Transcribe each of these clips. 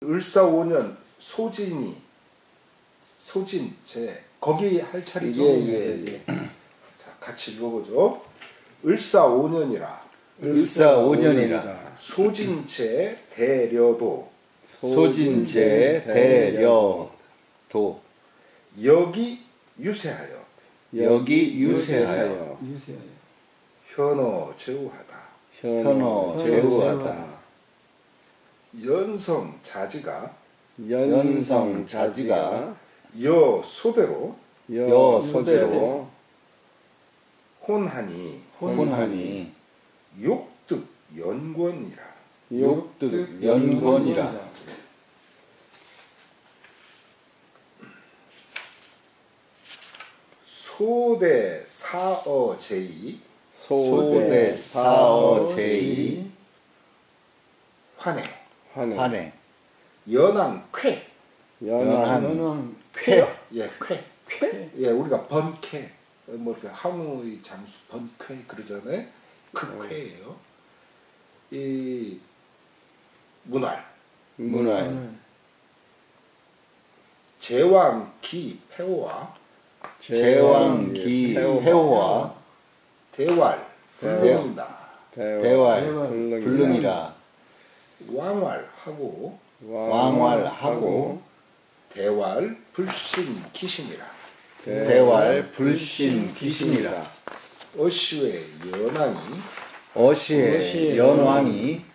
을사 5년 소진 제 거기 할 차례죠. 예. 자, 같이 읽어보죠. 을사 5년이라 을사 5년이라 소진체 대려도 소진제 대려도 여기 유세하여 여기 유세하여 현어 제우하다 현어 제우하다 연성 자지가 연성 자지가 여소대로 여소대로 혼하니 욕득 연권이라 욕득 연권이라 소대 사어 제이 소대 사어 제이 환해 연왕 쾌 연한 쾌 예, 우리가 번쾌 뭐 이렇게 항우의 장수 번쾌 그러잖아요. 그 쾌예요. 이 문활 제왕기 폐호와 제왕기 회호와 대활 불능이다 대활 불능이라 왕활하고 대활 불신 기신이라 대활 불신 기신이라 어시의 연왕이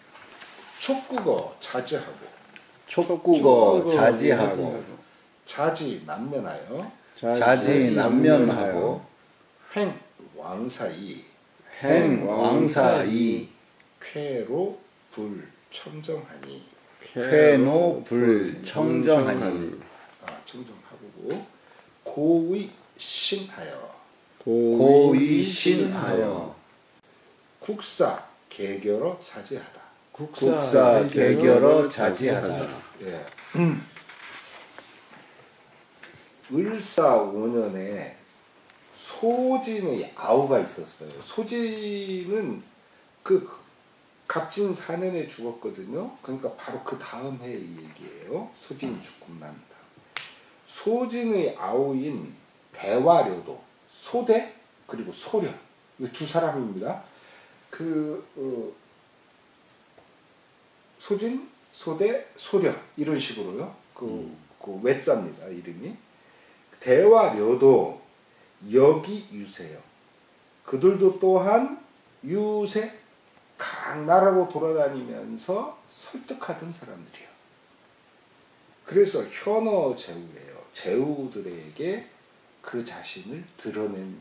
촉국어 자지하고 촉국어 자지하고 자지 남면하여 자지 남면하고 횡 왕사이 왕사이 쾌로 불청정하니 쾌노 불청정하니 청정하고 고의 신하여 국사 개결어 자지하다 국사 개결어 자지하다 예. 을사 5년에 소진의 아우가 있었어요. 소진은 그 갑진 4년에 죽었거든요. 그러니까 바로 그 다음 해의 얘기예요. 소진이 죽고 난 다음. 소진의 아우인 대화료도 소대 그리고 소련 이 두 사람입니다. 소진, 소대, 소련 이런 식으로요. 그 외자입니다. 이름이. 대화료도 여기 유세요. 그들도 또한 유세 각 나라로 돌아다니면서 설득하던 사람들이에요. 그래서 현어 제우예요. 제우들에게 그 자신을 드러낸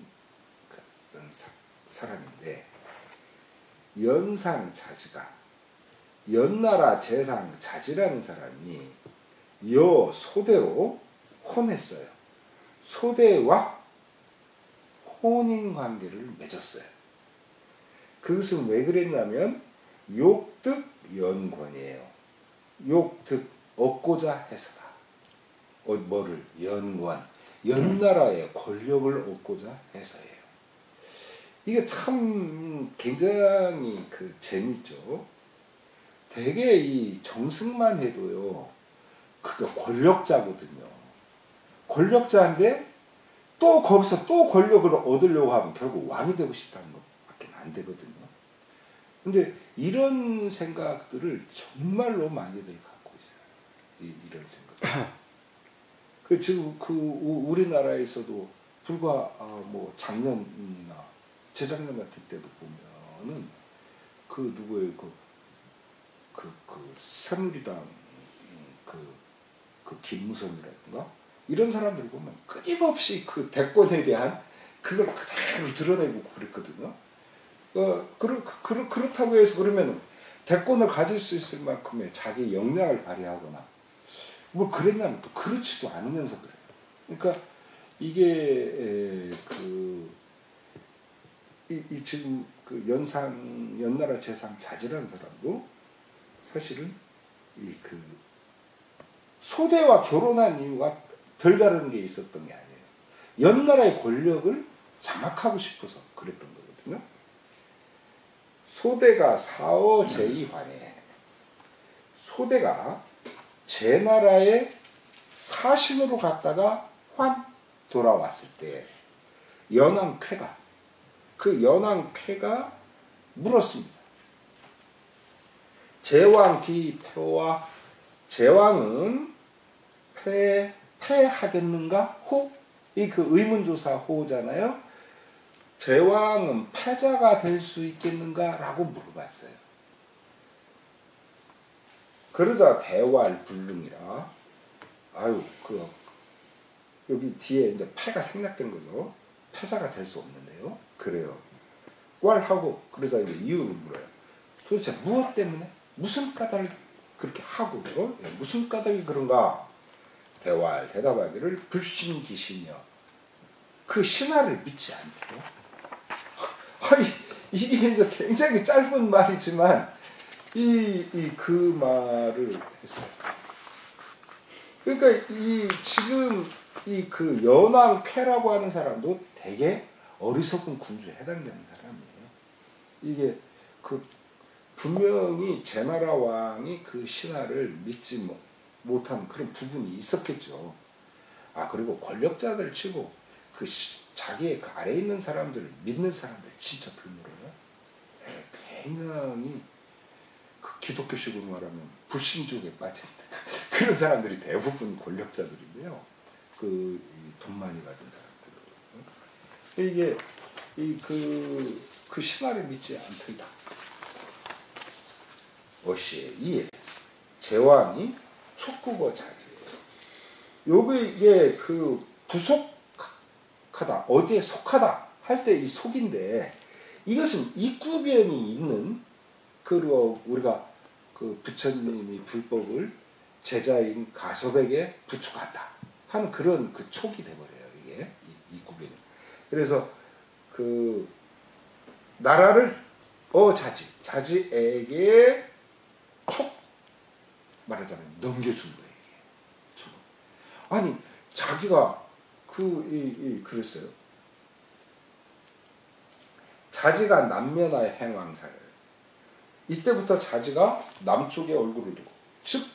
사람인데 연상 자지가 연나라 재상 자지라는 사람이 여 소대로 혼했어요. 소대와 혼인 관계를 맺었어요. 그것은 왜 그랬냐면 욕득 연권이에요. 욕득 얻고자 해서다. 뭐를 연권 연나라의 권력을 얻고자 해서예요. 이게 참 굉장히 재밌죠. 되게 이 정승만 해도요. 그게 권력자거든요. 권력자인데 또 거기서 또 권력을 얻으려고 하면 결국 왕이 되고 싶다는 것밖에 안 되거든요. 근데 이런 생각들을 정말로 많이들 갖고 있어요. 이런 생각. 지금 우리나라에서도 불과 작년이나 재작년 같은 때도 보면은 누구의 새누리당 김무성이라든가 이런 사람들 보면 끊임없이 그 대권에 대한 그걸 그대로 드러내고 그랬거든요. 그렇다고 해서 그러면 대권을 가질 수 있을 만큼의 자기 역량을 발휘하거나 뭐 그랬냐면 또 그렇지도 않으면서 그래요. 그러니까 이게 지금 연나라 재상 자지라는 사람도 사실은 소대와 결혼한 이유가 별다른 게 있었던 게 아니에요. 연나라의 권력을 장악하고 싶어서 그랬던 거거든요. 소대가 사어 제이환에 소대가 제 나라의 사신으로 갔다가 환 돌아왔을 때 연왕쾌가 그 연왕쾌가 물었습니다. 제왕 기표와 제왕은 패하겠는가? 호? 이 그 의문조사 호잖아요. 제왕은 패자가 될 수 있겠는가? 라고 물어봤어요. 그러자 대왈불능이라. 아유, 여기 뒤에 이제 패가 생략된 거죠. 패자가 될 수 없는데요. 그래요. 왈하고, 그러자 이제 이유를 물어요. 도대체 무엇 때문에? 무슨 까닭을 그렇게 하고, 무슨 까닭이 그런가? 대왈 대답하기를 불신기시며 그 신화를 믿지 않대요. 아니, 이게 이제 굉장히 짧은 말이지만, 그 말을 했어요. 그러니까 지금 그 연왕쾌라고 하는 사람도 되게 어리석은 군주에 해당되는 사람이에요. 이게 분명히 제나라 왕이 그 신하를 믿지 못한 그런 부분이 있었겠죠. 그리고 권력자들 치고 자기의 그 아래에 있는 사람들을 믿는 사람들 진짜 드물어요. 굉장히 기독교식으로 말하면 불신족에 빠진 그런 사람들이 대부분 권력자들인데요. 돈 많이 가진 사람들. 이게 그 신화를 믿지 않더이다. 어시에 이에 제왕이 촉구거 자제예요. 이게 부속하다, 어디에 속하다 할 때 이 속인데, 이것은 이구변이 있는, 그리고 우리가 부처님이 불법을 제자인 가섭에게 부축한다 하는 그런 촉이 돼버려요. 이게 이구변이. 그래서 나라를 자지에게 촉 말하자면 넘겨준 거예요. 아니, 자기가 그랬어요. 자지가 남면하의 행왕사예요. 이때부터 자지가 남쪽에 얼굴을 두고, 즉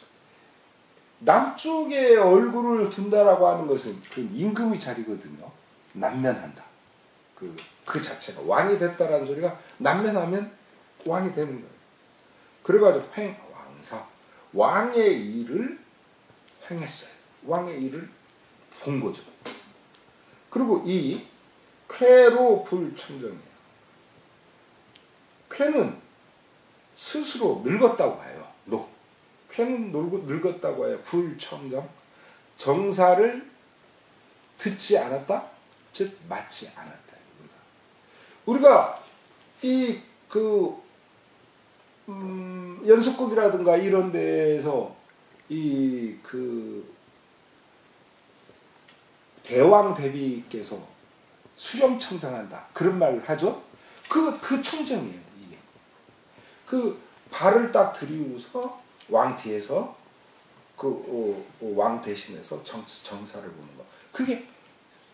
남쪽에 얼굴을 둔다라고 하는 것은 임금의 자리거든요. 남면한다. 그 자체가 왕이 됐다라는 소리가 남면하면 왕이 되는 거예요. 그래가지고 행왕사, 왕의 일을 행했어요. 왕의 일을 본 거죠. 그리고 이 쾌로 불청정이에요. 쾌는 스스로 늙었다고 해요. 쾌는 늙었다고 해요. 불청정, 정사를 듣지 않았다, 즉 맞지 않았다. 우리가 연속극이라든가 이런 데에서 대왕 대비께서 수렴청정한다 그런 말을 하죠. 그 청정이에요. 이게 발을 딱 들이우서 왕 뒤에서 왕 대신해서 정사를 보는 거, 그게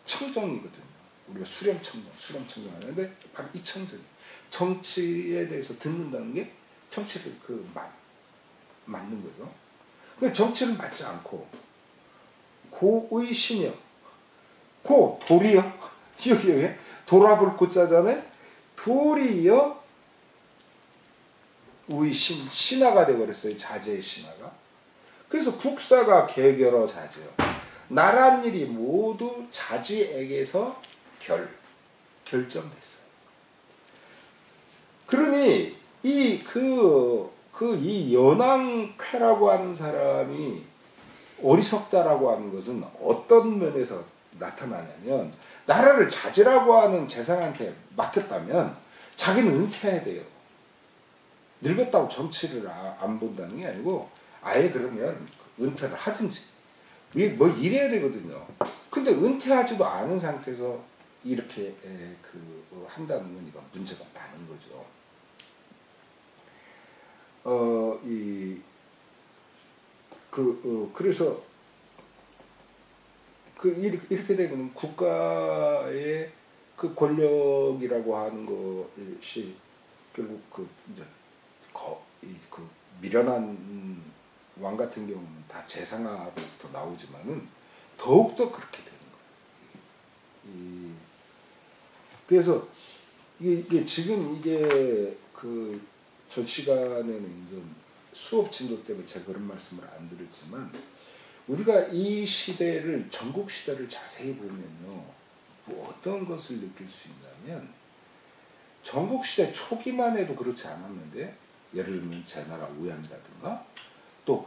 청정이거든요. 우리가 수렴청정 하는데 바로 이 청정이, 정치에 대해서 듣는다는 게 정치를 맞는 거죠. 근데 정치를 맞지 않고 고의 신여, 돌이요. 여기 돌아볼 고자잖아요. 돌이요 우이신, 신하가 되어버렸어요. 자제의 신하가. 그래서 국사가 개결어 자제요. 나란 일이 모두 자지에게서 결정됐어요. 그러니 이 연왕쾌라고 하는 사람이 어리석다라고 하는 것은 어떤 면에서 나타나냐면, 나라를 자지라고 하는 재상한테 맡겼다면 자기는 은퇴해야 돼요. 늙었다고 정치를 안 본다는 게 아니고 아예 그러면 은퇴를 하든지 이래야 되거든요. 근데 은퇴하지도 않은 상태에서 이렇게 한다는 건 이거 문제가 많은 거죠. 그래서 이렇게 되면 국가의 권력이라고 하는 것이 결국 이제 미련한 왕 같은 경우는 다 재상하로부터 나오지만은 더욱더 그렇게 되는 거예요. 그래서 이게 지금 이게 그 전 시간에는 이제 수업 진도 때문에 제가 그런 말씀을 안 드렸지만 우리가 이 시대를 전국 시대를 자세히 보면요 뭐 어떤 것을 느낄 수 있냐면 전국 시대 초기만 해도 그렇지 않았는데 예를 들면 제 나라 우양이라든가 또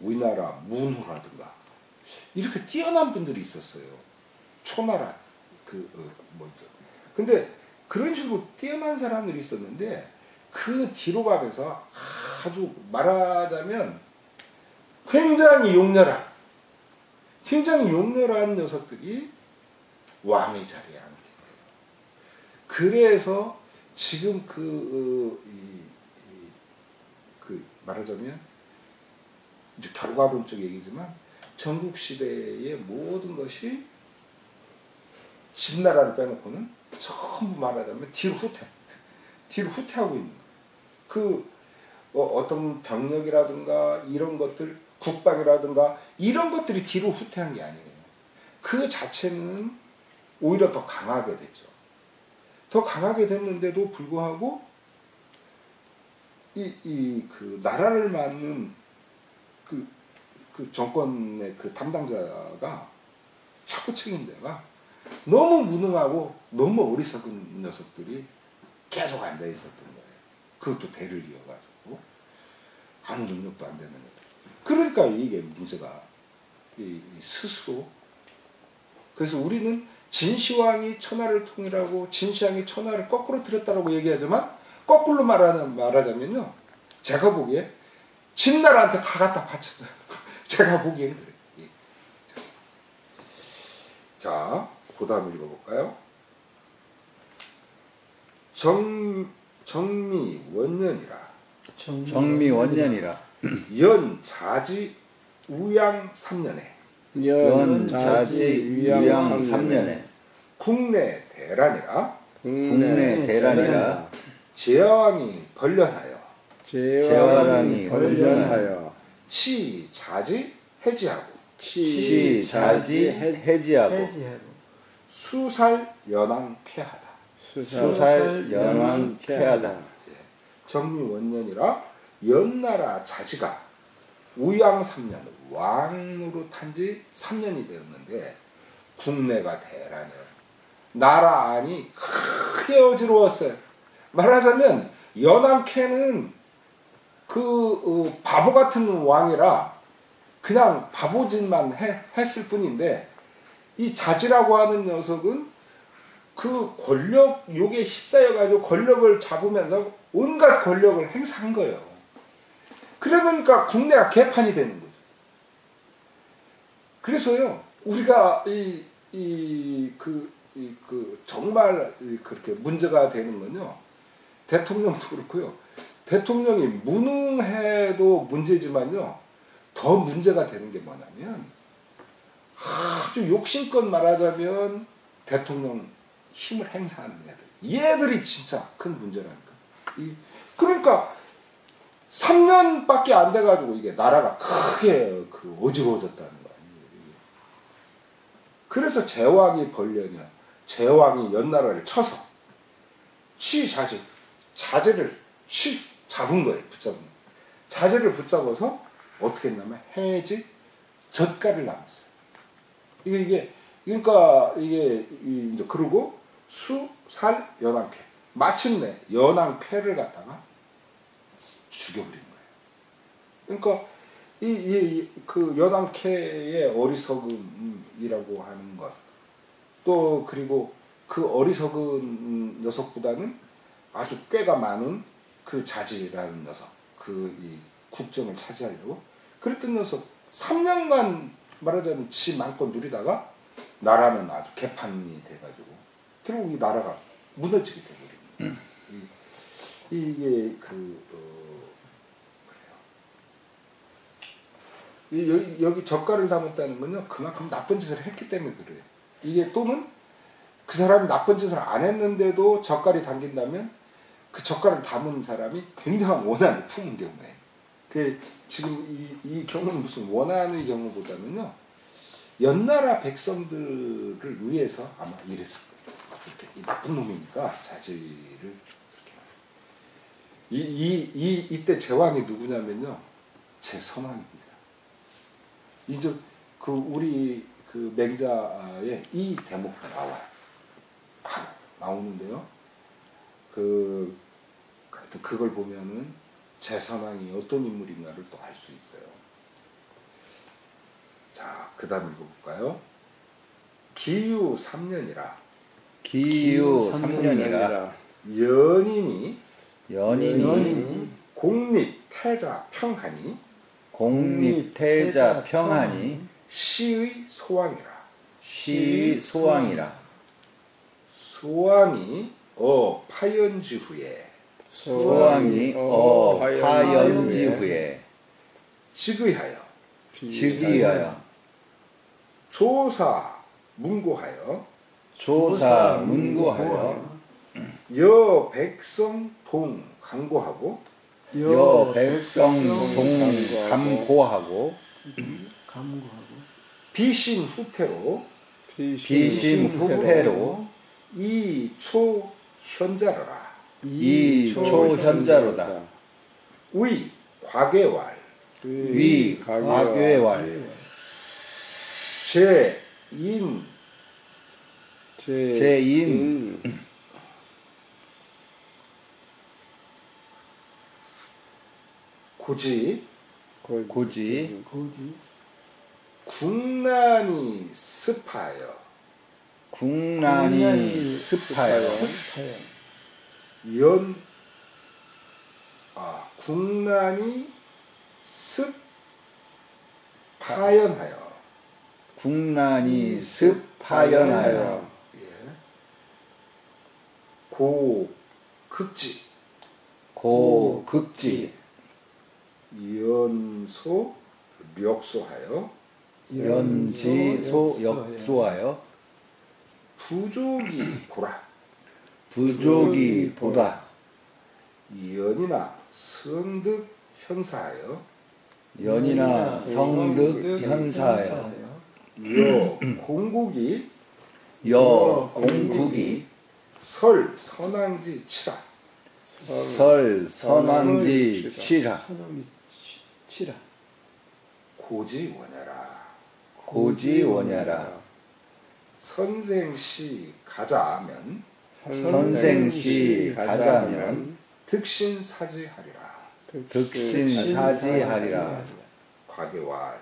우리나라 문호라든가 이렇게 뛰어난 분들이 있었어요. 초나라 뭐죠. 근데 그런 식으로 뛰어난 사람들이 있었는데 그 뒤로 가면서 아주 말하자면 굉장히 용렬한 녀석들이 왕의 자리에 앉게 돼요. 그래서 지금 말하자면 이제 결과론적 얘기지만 전국 시대의 모든 것이 진나라를 빼놓고는 전부 말하자면 뒤로 후퇴하고 있는 거예요. 어떤 병력이라든가 이런 것들, 국방이라든가 이런 것들이 뒤로 후퇴한 게 아니에요. 그 자체는 오히려 더 강하게 됐죠. 더 강하게 됐는데도 불구하고 그 나라를 맡는 그 정권의 그 담당자가 자꾸 책임대가 너무 무능하고 너무 어리석은 녀석들이 계속 앉아 있었던 거예요. 그것도 대를 이어가지고 아무 능력도 안 되는 애들. 그러니까 이게 문제가 스스로. 그래서 우리는 진시황이 천하를 통일하고 진시황이 천하를 거꾸로 들였다라고 얘기하지만 거꾸로 말하자면요. 제가 보기에 진나라한테 다 갖다 바쳤어요. 제가 보기엔 그래요. 예. 자, 그 다음 읽어볼까요? 정미원년이라 연자지 우양 3년에 연자지 유양 3년에 국내 대란이라 제왕이 번련하여 치자지 해지하고 수살 연왕 쾌하다. 정미원년이라 연나라 자지가 우양 3년 왕으로 탄지 3년이 되었는데 국내가 대란이에요. 나라 안이 크게 어지러웠어요. 말하자면 연왕캐는 바보 같은 왕이라 그냥 바보짓만 했을 뿐인데 이 자지라고 하는 녀석은 그 권력 욕에 휩싸여가지고 권력을 잡으면서 온갖 권력을 행사한 거예요. 그러니까 국내가 개판이 되는 거죠. 그래서요 우리가 정말 그렇게 문제가 되는 건요. 대통령도 그렇고요. 대통령이 무능해도 문제지만요. 더 문제가 되는 게 뭐냐면 아주 욕심껏 말하자면 대통령 힘을 행사하는 얘들이 진짜 큰 문제라니까. 그러니까 3년밖에 안 돼가지고 이게 나라가 크게 어지러워졌다는 거야. 그래서 제왕이 연나라를 쳐서 자제를 잡은 거예요. 붙잡은 거예요. 자제를 붙잡아서 어떻게 했냐면 해지 젓가를 남았어요. 그러니까 이게 이제 그러고 수살 연왕패 마침내 연왕패를 갖다가 죽여버린 거예요. 그러니까 그 연왕캐의 어리석음이라고 하는 것, 또 그리고 그 어리석은 녀석보다는 아주 꾀가 많은 그 자지라는 녀석, 이 국정을 차지하려고 그랬던 녀석 3년간 말하자면 지 마음껏 누리다가 나라는 아주 개판이 돼가지고 결국 이 나라가 무너지게 돼버립니다. 이게 그래요. 여기 젓갈을 담았다는 건요 그만큼 나쁜 짓을 했기 때문에 그래요. 이게 또는 그 사람이 나쁜 짓을 안 했는데도 젓갈이 담긴다면 그 젓갈을 담은 사람이 굉장한 원한을 품은 경우에 그 지금 이 경우는 무슨 원한의 경우보다는요. 연나라 백성들을 위해서 아마 이랬을 거예요. 이렇게 이 나쁜 놈이니까 자질을 이렇게. 이때 제왕이 누구냐면요. 제선왕입니다. 이제 그 우리 그 맹자에 이 대목이 나와요. 바로 나오는데요. 그걸 보면은 제선왕이 어떤 인물인가를 또 알 수 있어요. 자, 그 다음 읽어볼까요? 기유 3년이라 기유 3년이라 연인이 공립태자 평하니 시의 소왕이라 소왕이 파연지 후에 즉위하여 조사 문고하여 여 백성 동 강고하고 비신 후패로 이초 현자로다 위 과계왈 제인 고지 국난이 습하여 국난이 습하연하여 고극지 연소 력소하여 부족이 보다 연이나 성득 현사하여 여 공국이 설 선왕지 치라 고지원야라 선생시 가자면 득신사지하리라 과계왈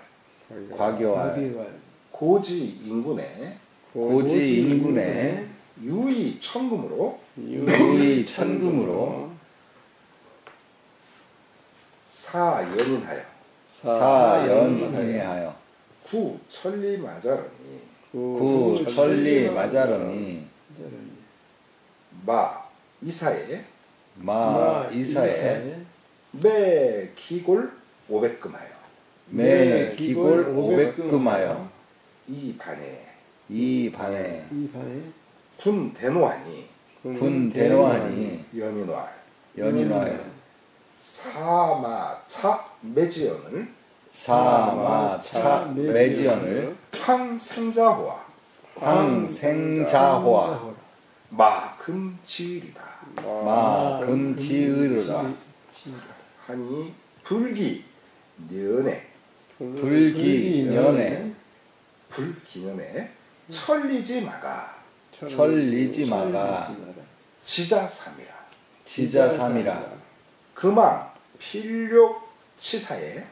고지인군의 유의천금으로 사연인하여 구천리마자러니 마 이사에 매 기골 500금하여 이 반에 군 대노하니 연인왈 사마차 매지연을 황생자호와 마금지의리다 하니 불기년에 천리지 마가 지자삼이라 금왕 필욕치사에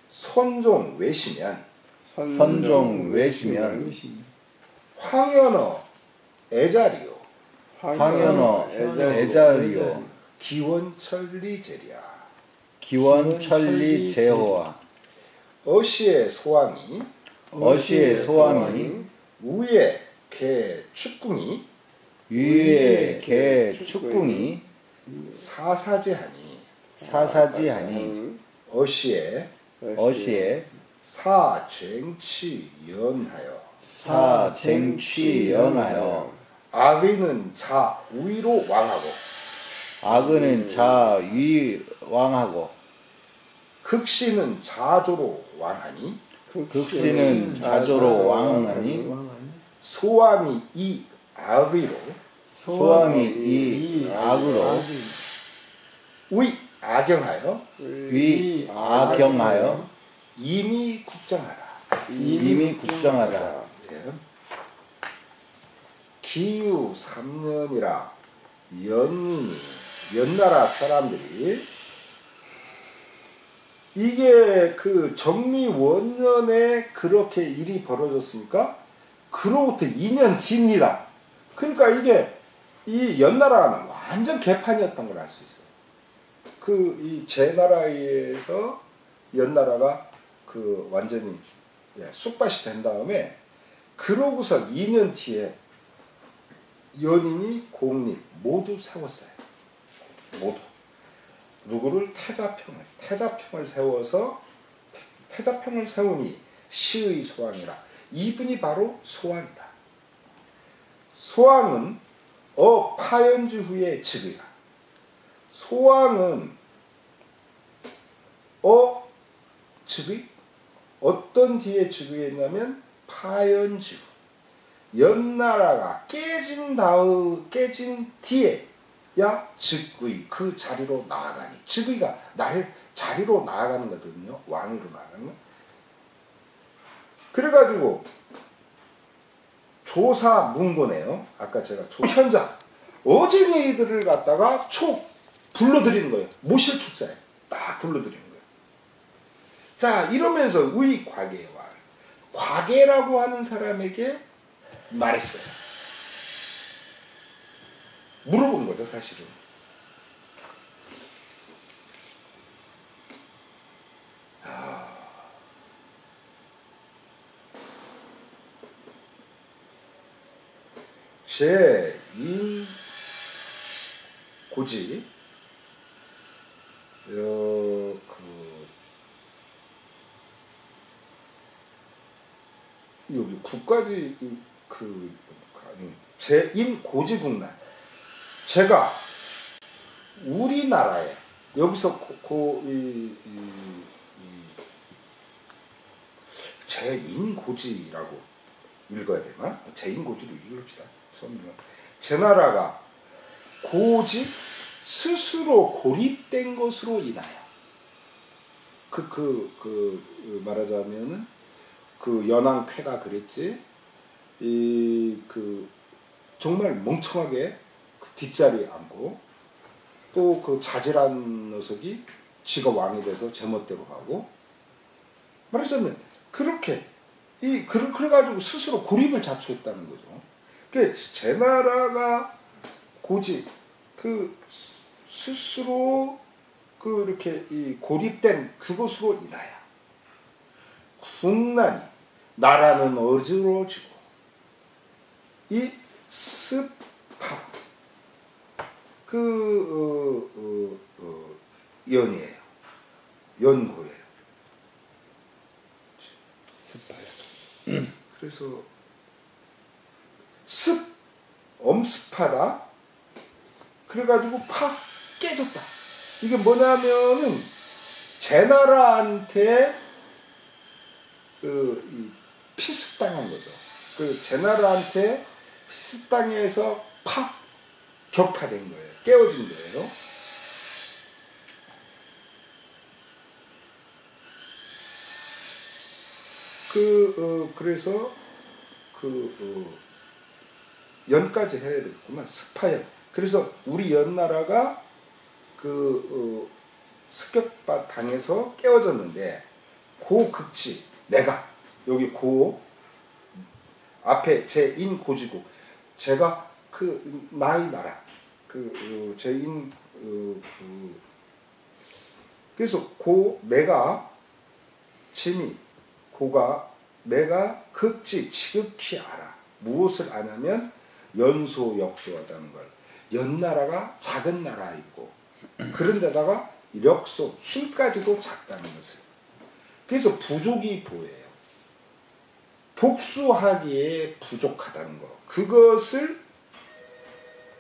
선종 외시면 황연어 애자리요 기원천리 제호와 어시의 소왕이 우에 개 축궁이 사사지하니 어시에 사쟁취연하여 악의는 자 우위로 왕하고 악은은 자위왕하고 극신은 자조로 왕하니 극신은 자조로 왕하니 소왕이 이 악의로 소왕이 이 악으로 악영하여 악영하여 이미 국정하다. 이미 국정하다. 예. 기유 3년이라 연나라 사람들이 이게 그 정미 원년에 그렇게 일이 벌어졌으니까 그로부터 2년 뒤입니다. 그러니까 이게 이 연나라는 완전 개판이었던 걸 알 수 있어요. 그 이 제나라에서 연나라가 그 완전히 쑥밭이 된 다음에 그러고서 2년 뒤에 연인이 공립 모두 세웠어요. 모두. 누구를 태자평을 세워서 태자평을 세우니 시의 소왕이라. 이분이 바로 소왕이다. 소왕은 파연지 후에 즉위라. 소왕은 즉위? 어떤 뒤에 즉위했냐면 파연지 후. 연나라가 깨진 뒤에야 즉위 그 자리로 나아가니. 즉위가 자리로 나아가는 거거든요. 왕위로 나아가는 거. 그래가지고 조사문고네요. 아까 제가 현장 어진이들을 갖다가 불러들이는 거예요. 모실축사에 딱 불러들이는 거예요. 자, 이러면서 의과계와 과계라고 하는 사람에게 말했어요. 물어본 거죠, 사실은. 제2고지 여기 국가지 제1고지국난. 제가 우리나라에 여기서 제1고지라고 읽어야 되나? 제1고지로 읽읍시다. 처음에는 제 나라가 고지 스스로 고립된 것으로 인하여 말하자면은 그 연왕쾌가 그랬지. 정말 멍청하게 그 뒷자리에 앉고 또 그 자질한 녀석이 지가 왕이 돼서 제멋대로 가고 말하자면 그렇게 그래가지고 스스로 고립을 자초했다는 거죠. 제 나라가 고지 스스로 이렇게 고립된 그것으로 인하여 국난이 나라는 어지러지고 이 습파 연이에요. 연고예요. 습파요. 그래서 엄습하다. 그래가지고 깨졌다. 이게 뭐냐면은 제나라한테 피습당한 거죠. 제나라한테 피습당해서 격파된 거예요. 깨어진 거예요. 그래서 연까지 해야 되겠구만. 습하연. 그래서 우리 연나라가 습격파 당해서 깨어졌는데 고극지 내가 여기 앞에 제1고지국 제가 나의 나라 그래서 내가 짐이 내가 극지 지극히 알아. 무엇을 아냐면 연소역소하다는 걸. 연나라가 작은 나라이고 그런데다가 력소 힘까지도 작다는 것을. 그래서 부족이 보여요. 복수하기에 부족하다는 거. 그것을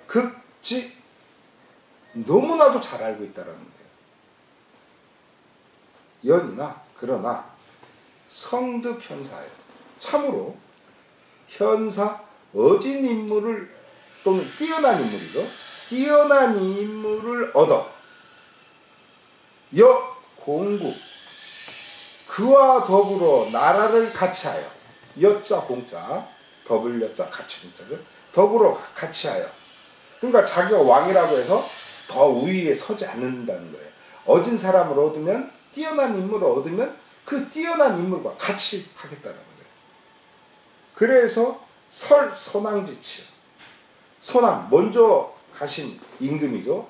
극지 너무나도 잘 알고 있다라는 거예요. 연이나 그러나 성득 현사예요. 참으로 현사 어진 인물을 또는 뛰어난 인물이죠. 뛰어난 인물을 얻어 공국 그와 더불어 나라를 같이하여 여자 공자 더블 여자 같이 공자죠. 더불어 같이하여 그러니까 자기가 왕이라고 해서 더 우위에 서지 않는다는 거예요. 얻은 사람을 얻으면 뛰어난 인물을 얻으면 그 뛰어난 인물과 같이 하겠다는 거예요. 그래서 선왕지치요. 선왕 먼저 가신 임금이죠.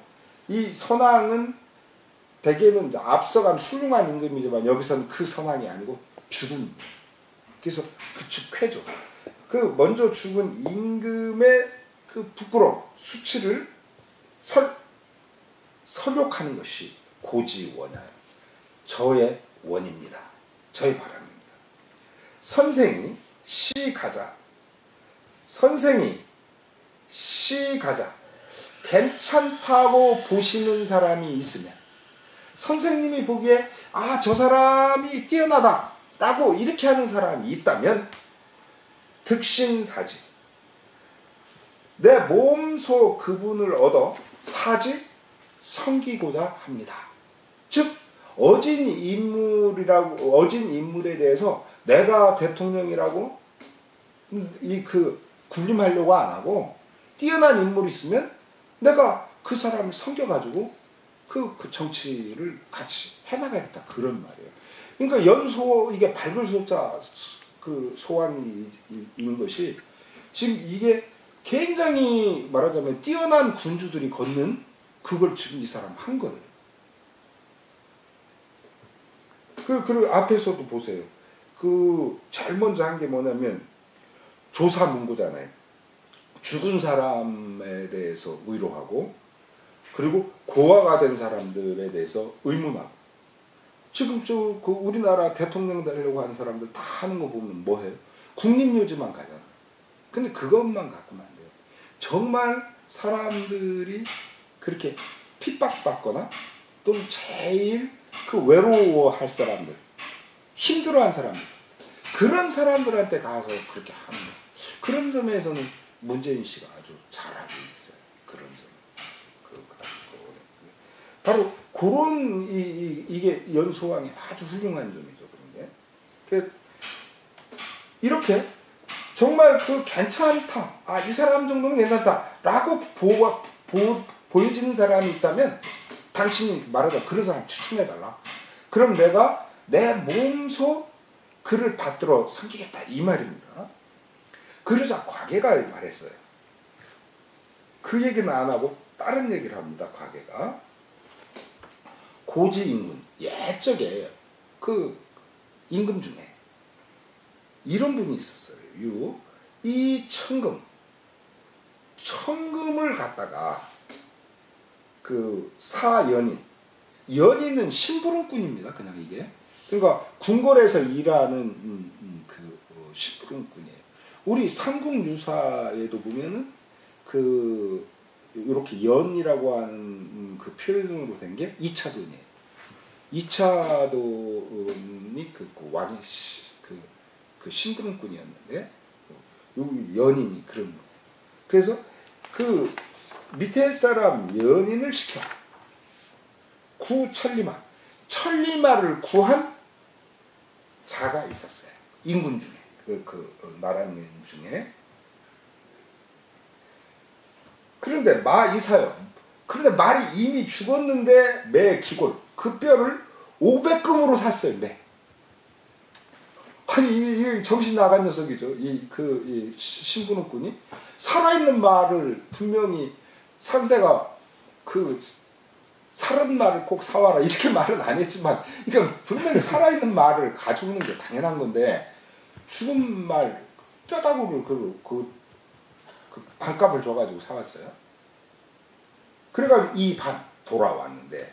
이 선왕은 대개는 앞서간 훌륭한 임금이지만 여기서는 그 선왕이 아니고 죽은 그래서 그축회죠. 그 먼저 죽은 임금의 그 부끄러움 수치를 설욕하는 것이 고지원하여 저의 원입니다. 저의 바람입니다. 선생이 시가자 선생이 시가자 괜찮다고 보시는 사람이 있으면 선생님이 보기에 저 사람이 뛰어나다 라고 이렇게 하는 사람이 있다면 득신사지 내 몸소 그분을 얻어 사지 섬기고자 합니다. 즉 어진 인물에 대해서 내가 대통령이라고 군림하려고 안 하고 뛰어난 인물이 있으면 내가 그 사람을 섬겨가지고 그 정치를 같이 해나가겠다 그런 말이에요. 그러니까 연소 이게 밝을 소자 그 소왕이 있는 것이 지금 이게 굉장히 말하자면 뛰어난 군주들이 걷는 그걸 지금 이 사람 한 거예요. 그리고 앞에서도 보세요. 제일 먼저 한 게 뭐냐면 조사문구잖아요. 죽은 사람에 대해서 위로하고 그리고 고아가 된 사람들에 대해서 의문하고 지금 우리나라 대통령 되려고 하는 사람들 다 하는 거 보면 뭐해요? 국립묘지만 가잖아. 근데 그것만 갖고는 안 돼요. 정말 사람들이 그렇게 핍박받거나 또는 제일 외로워할 사람들 힘들어한 사람들 그런 사람들한테 가서 그렇게 하는 거예요. 그런 점에서는 문재인 씨가 아주 잘하고 있어요. 그런 점. 바로 그런 이게 연소왕이 아주 훌륭한 점이죠. 그런 게 이렇게 정말 괜찮다. 이 사람 정도면 괜찮다라고 보여지는 사람이 있다면 당신이 말하자 그런 사람 추천해달라. 그럼 내가 내 몸소 그를 받들어 섬기겠다 이 말입니다. 그러자 과계가 말했어요. 그 얘기는 안 하고 다른 얘기를 합니다. 과계가 고지임금 옛적에 임금 중에 이런 분이 있었어요. 이 천금을 갖다가 연인은 심부름꾼입니다. 그냥 이게 그러니까 궁궐에서 일하는 심부름꾼이에요. 우리 삼국유사에도 보면은 이렇게 연이라고 하는 그 표현으로 된 게 2차돈이에요. 2차돈이 왕의 심부름꾼이었는데 연인이 그런 거예요. 그래서 밑에 사람 연인을 시켜 천리마를 구한 자가 있었어요. 인군 중에 나라님 중에. 그런데 그런데 말이 이미 죽었는데 매 기골 그 뼈를 500금으로 샀어요. 매. 아니 이 정신 나간 녀석이죠. 이 심부름꾼이 살아있는 말을 분명히 상대가 살은 말을 꼭 사와라 이렇게 말은 안 했지만 그러니까 분명히 살아있는 말을 가져오는 게 당연한 건데 죽은 말 뼈다구를 그 반값을 줘가지고 사왔어요. 그래가지고 이 반 돌아왔는데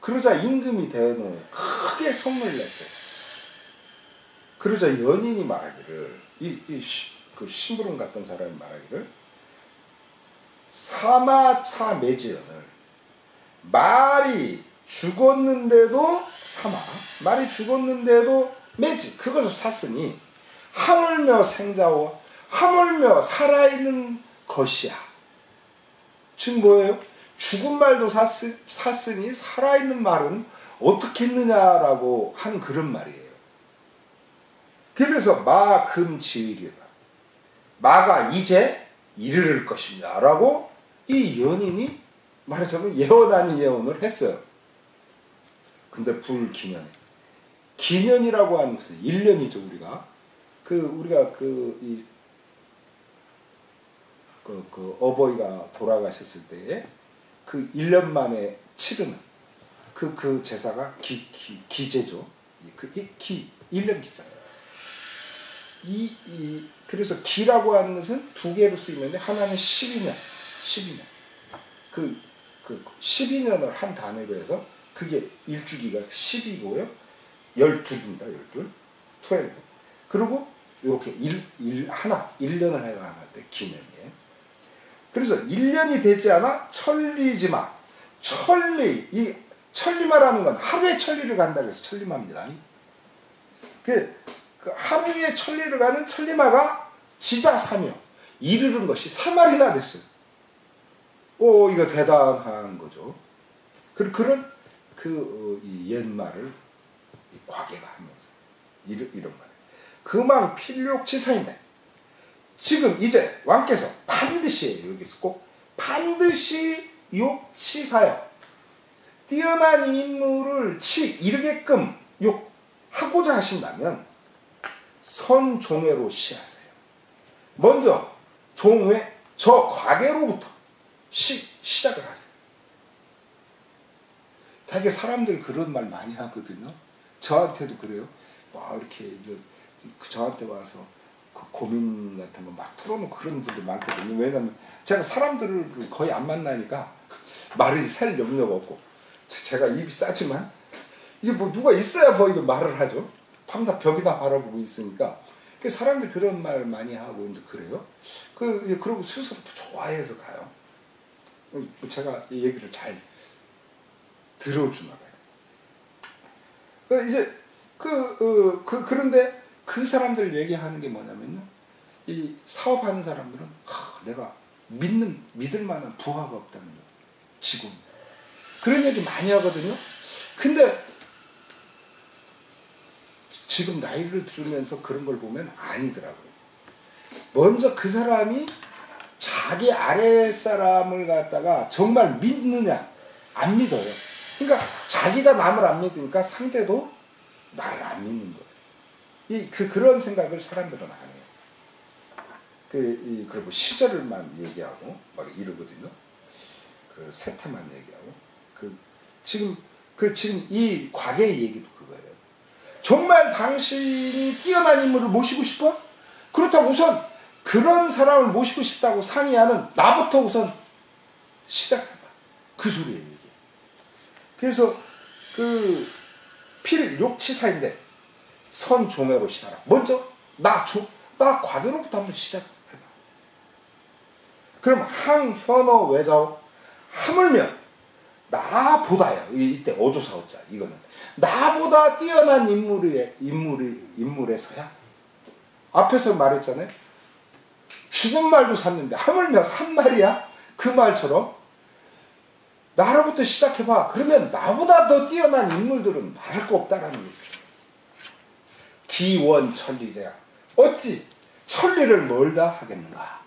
그러자 임금이 대노 크게 성을 냈어요. 그러자 연인이 말하기를 그 심부름 갔던 사람이 말하기를 사마차 매지연을 말이 죽었는데도 사마, 말이 죽었는데도 매지, 그것을 샀으니 하물며 생자와 하물며 살아있는 것이야. 즉 뭐예요? 죽은 말도 샀으니 살아있는 말은 어떻게 했느냐라고 하는 그런 말이에요. 그래서 마금지으리라, 마가 이제 이르를 것입니다 라고 이 연인이 말하자면 예언 아닌 예언을 했어요. 근데 불기년에, 기년이라고 하는 것은 1년이죠. 우리가 어버이가 돌아가셨을 때에 그 1년 만에 치르는 그 제사가 기제죠. 1년 기자. 그래서 기라고 하는 것은 두 개로 쓰이는데 하나는 12년. 그 12년을 한 단위로 해서 그게 일주기가 10이고요. 12입니다. 12. 그리고 이렇게 1년을 해나갈 때 기년이에요. 그래서 1년이 되지 않아 천리지마. 이 천리마라는 건 하루에 천리를 간다 그래서 천리마입니다. 그 하루에 천리를 가는 천리마가 지자사며 이르는 것이 3알이나 됐어요. 이거 대단한 거죠. 그런 이 옛말을 과계가 하면서 이런 말. 금왕 필욕치사인데 지금 이제 왕께서 반드시 여기서 꼭 반드시 욕치사여 뛰어난 인물을 이르게끔 욕하고자 하신다면 선종회로 시하세요. 먼저 종회 저 과계로부터 시작을 하세요. 되게 사람들 그런 말 많이 하거든요. 저한테도 그래요. 이렇게 저한테 와서 그 고민 같은 거 막 털어놓고 그런 분들 많거든요. 왜냐면 제가 사람들을 거의 안 만나니까 말을 살 염려가 없고 제가 입이 싸지만 이게 뭐 누가 있어야 뭐 이거 말을 하죠. 밤낮 벽이나 바라보고 있으니까 사람들이 그런 말 많이 하고 이제 그래요. 그러고 스스로 또 좋아해서 가요. 제가 이 얘기를 잘 들어주나 봐요. 이제 그런데 그 사람들 얘기하는 게 뭐냐면요. 이 사업하는 사람들은 내가 믿을 만한 부하가 없다는 거예요. 직원. 그런 얘기 많이 하거든요. 근데 지금 나이를 들으면서 그런 걸 보면 아니더라고요. 먼저 그 사람이 자기 아랫사람을 갖다가 정말 믿느냐 안 믿어요. 그러니까 자기가 남을 안 믿으니까 상대도 나를 안 믿는 거예요. 그런 생각을 사람들은 안 해요. 그리고 시절만 얘기하고 막 이러거든요. 세태만 얘기하고 지금 이 과거의 얘기도 그거예요. 정말 당신이 뛰어난 인물을 모시고 싶어? 그렇다고 우선 그런 사람을 모시고 싶다고 상의하는 나부터 우선 시작해봐. 그 소리예요. 이게. 그래서 필욕치사인데 선종회로 시하라. 먼저 나 과거로부터 한번 시작해봐. 그럼 항현어 외자오 하물며 나보다요. 이때 어조사오자 이거는 나보다 뛰어난 인물에서야 앞에서 말했잖아요. 죽은 말도 샀는데 하물며 산 말이야. 그 말처럼 나로부터 시작해봐. 그러면 나보다 더 뛰어난 인물들은 말할 거 없다라는 거죠. 기원천리제야. 어찌 천리를 멀다 하겠는가.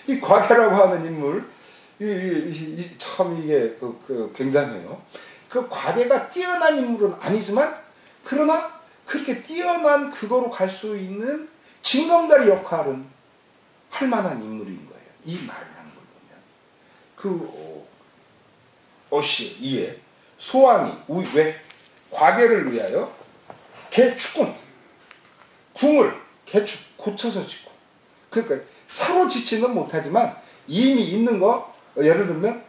이 과계라고 하는 인물 참 이게 굉장해요. 그 과계가 뛰어난 인물은 아니지만 그러나 그렇게 뛰어난 그거로 갈 수 있는 징검다리 역할은 할 만한 인물인 거예요. 이 말을 하는 걸 보면 어시에 이에 소왕이 왜 과계를 위하여 개축궁 궁을 개축 고쳐서 짓고 그러니까 사로 짓지는 못하지만 이미 있는 거 예를 들면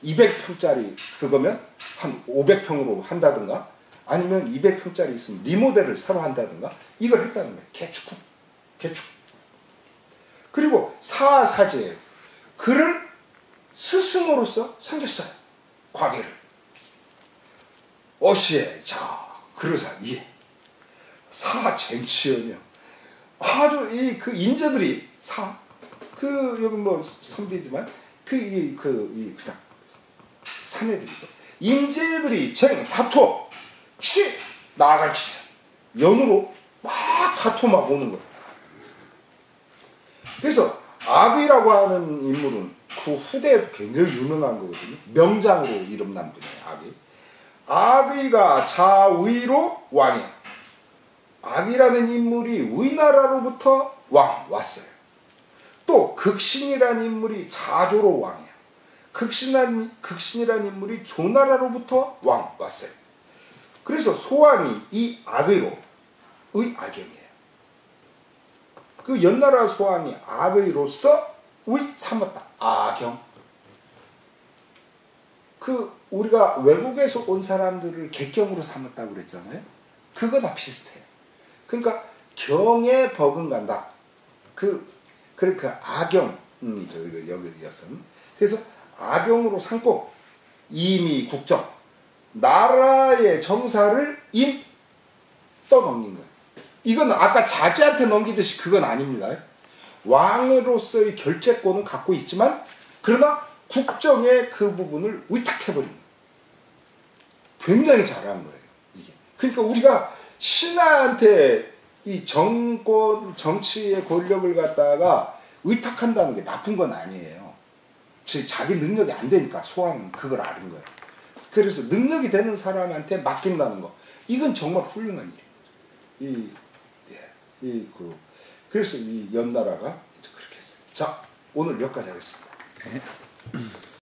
200평짜리 그거면 한 500평으로 한다든가 아니면 200평짜리 있으면 리모델을 새로 한다든가 이걸 했다는 거예요. 개축. 그리고 사제예요. 그를 스승으로서 섬겼어요. 과계를. 어시에 자 그러사 이에 사쟁치여며 아주 이 그 인재들이 여기 뭐 선비지만 그냥 사내들이고 인재들이 다투어 나아갈 진짜 연으로 막 다투어 막 오는 거예요. 그래서 아비라고 하는 인물은 그 후대에 굉장히 유명한 거거든요. 명장으로 이름난 분이에요. 아비가 자위로 왕이야. 아비라는 인물이 위나라로부터 왔어요. 또 극신이라는 인물이 자조로 왕이야. 극신이라는 인물이 조나라로부터 왔어요. 그래서 소왕이 이 악의로의 악영이에요. 그 연나라 소왕이 악의로서 삼았다. 악영. 우리가 외국에서 온 사람들을 객경으로 삼았다고 그랬잖아요. 그거나 비슷해요. 그러니까 경에 버금간다. 악영이죠. 여기서는. 그래서 악영으로 삼고 임의 국정. 나라의 정사를 떠넘긴 거예요. 이건 아까 자제한테 넘기듯이 그건 아닙니다. 왕으로서의 결재권은 갖고 있지만 그러나 국정의 그 부분을 위탁해버린 거예요. 굉장히 잘한 거예요. 이게. 그러니까 우리가 신하한테 이 정치의 권력을 갖다가 위탁한다는 게 나쁜 건 아니에요. 자기 능력이 안 되니까 소왕은 그걸 아는 거예요. 그래서 능력이 되는 사람한테 맡긴다는 거. 이건 정말 훌륭한 일이에요. 그래서 이 연나라가 그렇게 했어요. 자, 오늘 여기까지 하겠습니다.